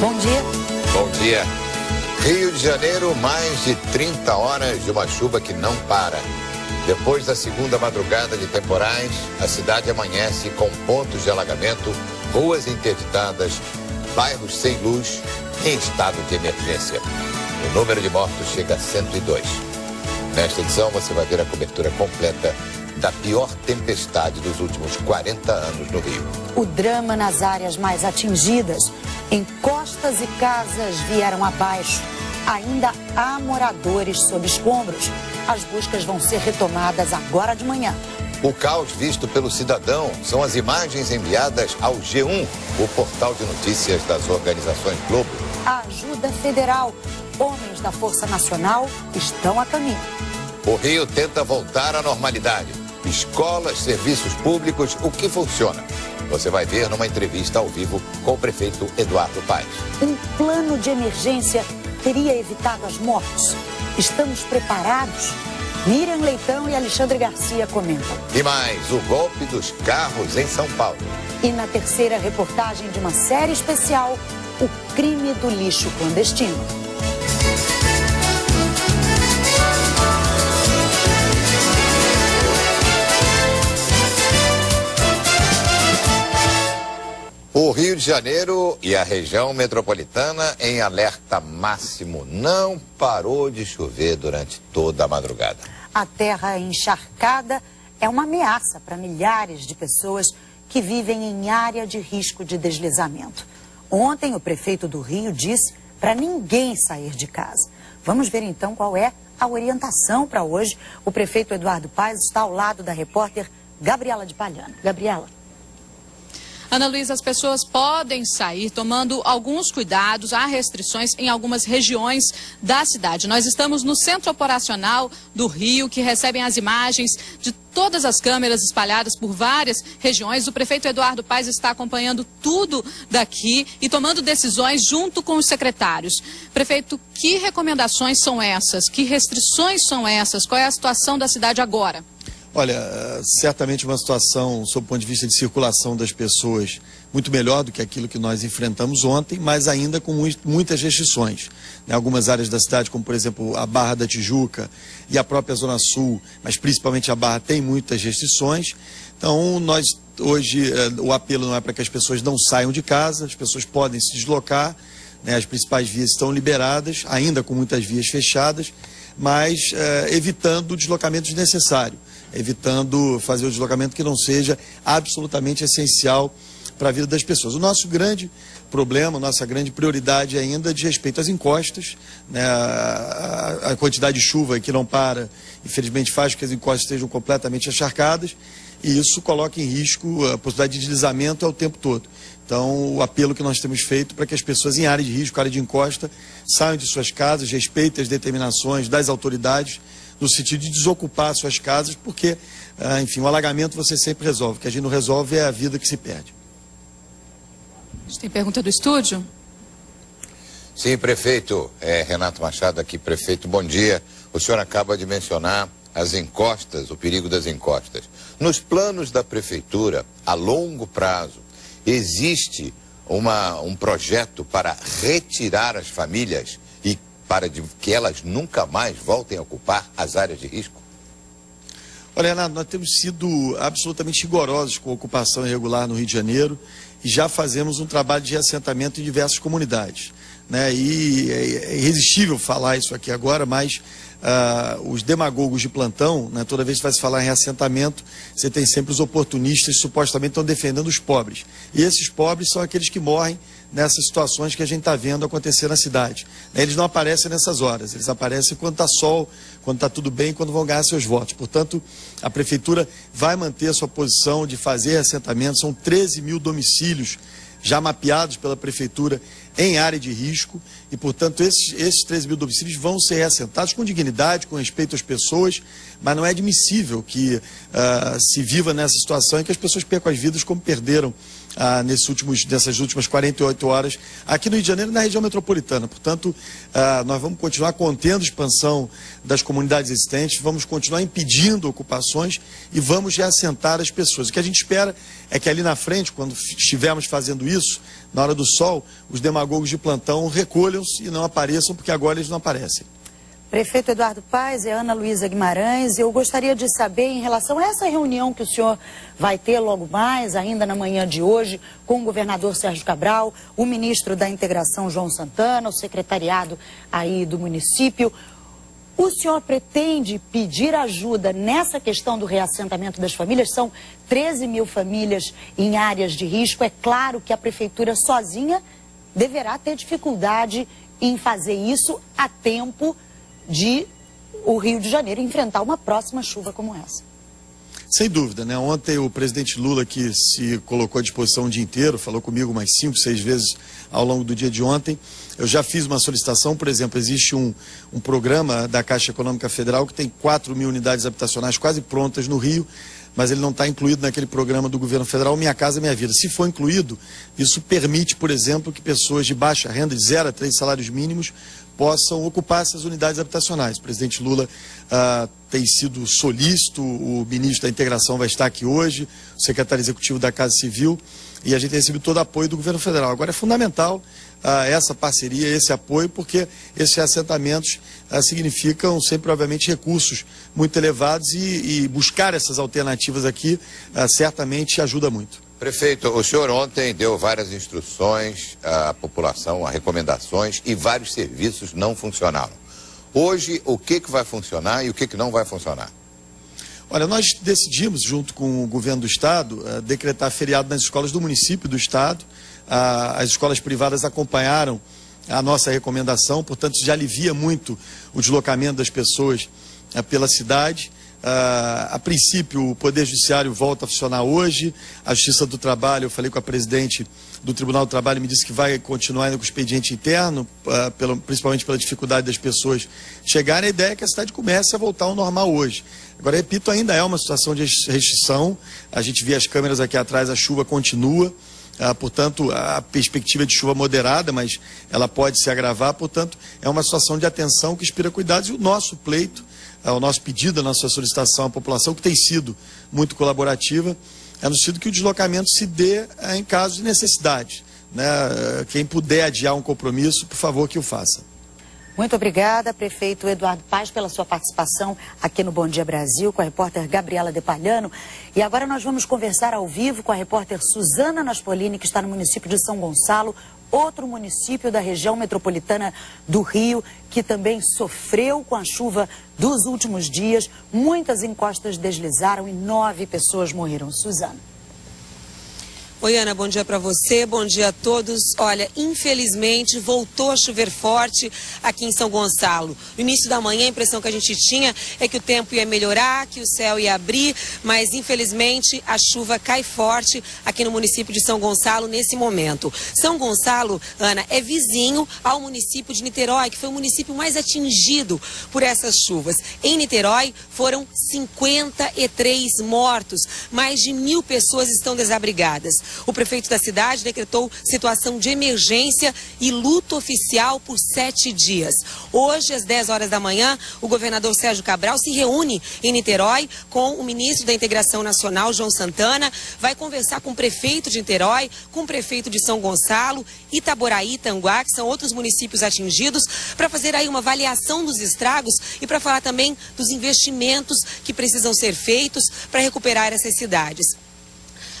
Bom dia. Bom dia. Rio de Janeiro, mais de 30 horas de uma chuva que não para. Depois da segunda madrugada de temporais, a cidade amanhece com pontos de alagamento, ruas interditadas, bairros sem luz, em estado de emergência. O número de mortos chega a 102. Nesta edição você vai ver a cobertura completa da pior tempestade dos últimos 40 anos no Rio. O drama nas áreas mais atingidas. Encostas e casas vieram abaixo. Ainda há moradores sob escombros. As buscas vão ser retomadas agora de manhã. O caos visto pelo cidadão são as imagens enviadas ao G1, o portal de notícias das organizações Globo. A ajuda federal. Homens da Força Nacional estão a caminho. O Rio tenta voltar à normalidade. Escolas, serviços públicos, o que funciona? Você vai ver numa entrevista ao vivo com o prefeito Eduardo Paes. Um plano de emergência teria evitado as mortes. Estamos preparados? Miriam Leitão e Alexandre Garcia comentam. E mais, o golpe dos carros em São Paulo. E na terceira reportagem de uma série especial, o crime do lixo clandestino. O Rio de Janeiro e a região metropolitana em alerta máximo. Não parou de chover durante toda a madrugada. A terra encharcada é uma ameaça para milhares de pessoas que vivem em área de risco de deslizamento. Ontem, o prefeito do Rio disse para ninguém sair de casa. Vamos ver então qual é a orientação para hoje. O prefeito Eduardo Paes está ao lado da repórter Gabriela de Palhano. Gabriela. Ana Luísa, as pessoas podem sair tomando alguns cuidados, há restrições em algumas regiões da cidade. Nós estamos no Centro Operacional do Rio, que recebem as imagens de todas as câmeras espalhadas por várias regiões. O prefeito Eduardo Paes está acompanhando tudo daqui e tomando decisões junto com os secretários. Prefeito, que recomendações são essas? Que restrições são essas? Qual é a situação da cidade agora? Olha, certamente uma situação, sob o ponto de vista de circulação das pessoas, muito melhor do que aquilo que nós enfrentamos ontem, mas ainda com muitas restrições. Em algumas áreas da cidade, como por exemplo a Barra da Tijuca e a própria Zona Sul, mas principalmente a Barra, tem muitas restrições. Então, nós hoje, o apelo não é para que as pessoas não saiam de casa, as pessoas podem se deslocar, né, as principais vias estão liberadas, ainda com muitas vias fechadas, mas evitando o deslocamento desnecessário, evitando fazer o deslocamento que não seja absolutamente essencial para a vida das pessoas. O nosso grande problema, nossa grande prioridade ainda diz respeito às encostas, né, a quantidade de chuva que não para, infelizmente faz com que as encostas estejam completamente encharcadas, e isso coloca em risco a possibilidade de deslizamento ao tempo todo. Então, o apelo que nós temos feito para que as pessoas em área de risco, área de encosta, saiam de suas casas, respeitem as determinações das autoridades, no sentido de desocupar suas casas, porque, enfim, o alagamento você sempre resolve. O que a gente não resolve é a vida que se perde. A gente tem pergunta do estúdio? Sim, prefeito. Renato Machado aqui, prefeito. Bom dia. O senhor acaba de mencionar as encostas, o perigo das encostas. Nos planos da prefeitura, a longo prazo, existe um projeto para retirar as famílias e para que elas nunca mais voltem a ocupar as áreas de risco? Olha, Renato, nós temos sido absolutamente rigorosos com a ocupação irregular no Rio de Janeiro e já fazemos um trabalho de reassentamento em diversas comunidades, né? E é irresistível falar isso aqui agora, mas os demagogos de plantão, né, toda vez que vai se falar em reassentamento, você tem sempre os oportunistas que supostamente estão defendendo os pobres. E esses pobres são aqueles que morrem nessas situações que a gente está vendo acontecer na cidade. Eles não aparecem nessas horas, eles aparecem quando está sol, quando está tudo bem, quando vão ganhar seus votos. Portanto, a Prefeitura vai manter a sua posição de fazer assentamento. São 13 mil domicílios já mapeados pela Prefeitura em área de risco e, portanto, esses 13 mil domicílios vão ser reassentados com dignidade, com respeito às pessoas, mas não é admissível que se viva nessa situação em que as pessoas percam as vidas como perderam nessas últimas 48 horas aqui no Rio de Janeiro e na região metropolitana. Portanto, nós vamos continuar contendo a expansão das comunidades existentes, vamos continuar impedindo ocupações e vamos reassentar as pessoas. O que a gente espera é que ali na frente, quando estivermos fazendo isso, na hora do sol, os demagogos de plantão recolham-se e não apareçam, porque agora eles não aparecem. Prefeito Eduardo Paes e Ana Luísa Guimarães, eu gostaria de saber em relação a essa reunião que o senhor vai ter logo mais, ainda na manhã de hoje, com o governador Sérgio Cabral, o ministro da Integração João Santana, o secretariado aí do município. O senhor pretende pedir ajuda nessa questão do reassentamento das famílias? São 13 mil famílias em áreas de risco. É claro que a prefeitura sozinha deverá ter dificuldade em fazer isso a tempo de o Rio de Janeiro enfrentar uma próxima chuva como essa. Sem dúvida, né? Ontem o presidente Lula, que se colocou à disposição o dia inteiro, falou comigo umas 5, 6 vezes ao longo do dia de ontem. Eu já fiz uma solicitação, por exemplo, existe um programa da Caixa Econômica Federal que tem 4 mil unidades habitacionais quase prontas no Rio, mas ele não está incluído naquele programa do governo federal Minha Casa Minha Vida. Se for incluído, isso permite, por exemplo, que pessoas de baixa renda, de 0 a 3 salários mínimos, possam ocupar essas unidades habitacionais. O presidente Lula tem sido solícito, o ministro da Integração vai estar aqui hoje, o secretário executivo da Casa Civil, e a gente tem recebido todo o apoio do governo federal. Agora é fundamental essa parceria, esse apoio, porque esses assentamentos significam sempre, obviamente, recursos muito elevados e buscar essas alternativas aqui certamente ajuda muito. Prefeito, o senhor ontem deu várias instruções à população, recomendações, e vários serviços não funcionaram. Hoje, o que vai funcionar e o que não vai funcionar? Olha, nós decidimos, junto com o governo do Estado, decretar feriado nas escolas do município do Estado. As escolas privadas acompanharam a nossa recomendação, portanto, isso já alivia muito o deslocamento das pessoas pela cidade. A princípio, o Poder Judiciário volta a funcionar hoje. A Justiça do Trabalho, eu falei com a presidente do Tribunal do Trabalho, me disse que vai continuar ainda com o expediente interno, principalmente pela dificuldade das pessoas chegarem. A ideia é que a cidade comece a voltar ao normal hoje. Agora, repito, ainda é uma situação de restrição. A gente vê as câmeras aqui atrás, a chuva continua. Portanto, a perspectiva é de chuva moderada, mas ela pode se agravar. Portanto, é uma situação de atenção que inspira cuidados. E o nosso pleito, o nosso pedido, a nossa solicitação à população, que tem sido muito colaborativa, é no sentido que o deslocamento se dê em caso de necessidade, né? Quem puder adiar um compromisso, por favor, que o faça. Muito obrigada, prefeito Eduardo Paes, pela sua participação aqui no Bom Dia Brasil, com a repórter Gabriela Depalhano. E agora nós vamos conversar ao vivo com a repórter Suzana Naspolini, que está no município de São Gonçalo, outro município da região metropolitana do Rio, que também sofreu com a chuva dos últimos dias. Muitas encostas deslizaram e 9 pessoas morreram. Suzana. Oi, Ana, bom dia para você, bom dia a todos. Olha, infelizmente voltou a chover forte aqui em São Gonçalo. No início da manhã a impressão que a gente tinha é que o tempo ia melhorar, que o céu ia abrir, mas infelizmente a chuva cai forte aqui no município de São Gonçalo nesse momento. São Gonçalo, Ana, é vizinho ao município de Niterói, que foi o município mais atingido por essas chuvas. Em Niterói foram 53 mortos, mais de 1.000 pessoas estão desabrigadas. O prefeito da cidade decretou situação de emergência e luto oficial por 7 dias. Hoje, às 10 horas da manhã, o governador Sérgio Cabral se reúne em Niterói com o ministro da Integração Nacional, João Santana, vai conversar com o prefeito de Niterói, com o prefeito de São Gonçalo, Itaboraí, Tanguá, que são outros municípios atingidos, para fazer aí uma avaliação dos estragos e para falar também dos investimentos que precisam ser feitos para recuperar essas cidades.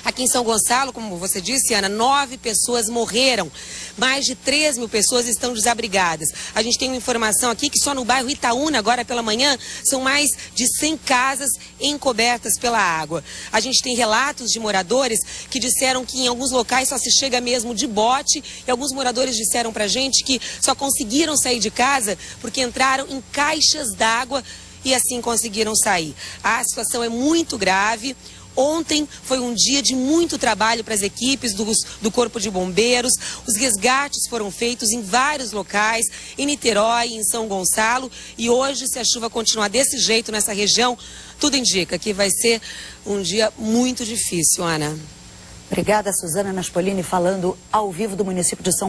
Aqui em São Gonçalo, como você disse, Ana, 9 pessoas morreram. Mais de 3.000 pessoas estão desabrigadas. A gente tem uma informação aqui que só no bairro Itaúna, agora pela manhã, são mais de 100 casas encobertas pela água. A gente tem relatos de moradores que disseram que em alguns locais só se chega mesmo de bote, e alguns moradores disseram pra gente que só conseguiram sair de casa porque entraram em caixas d'água e assim conseguiram sair. A situação é muito grave. Ontem foi um dia de muito trabalho para as equipes do Corpo de Bombeiros. Os resgates foram feitos em vários locais, em Niterói, em São Gonçalo. E hoje, se a chuva continuar desse jeito nessa região, tudo indica que vai ser um dia muito difícil, Ana. Obrigada, Suzana Naspolini, falando ao vivo do município de São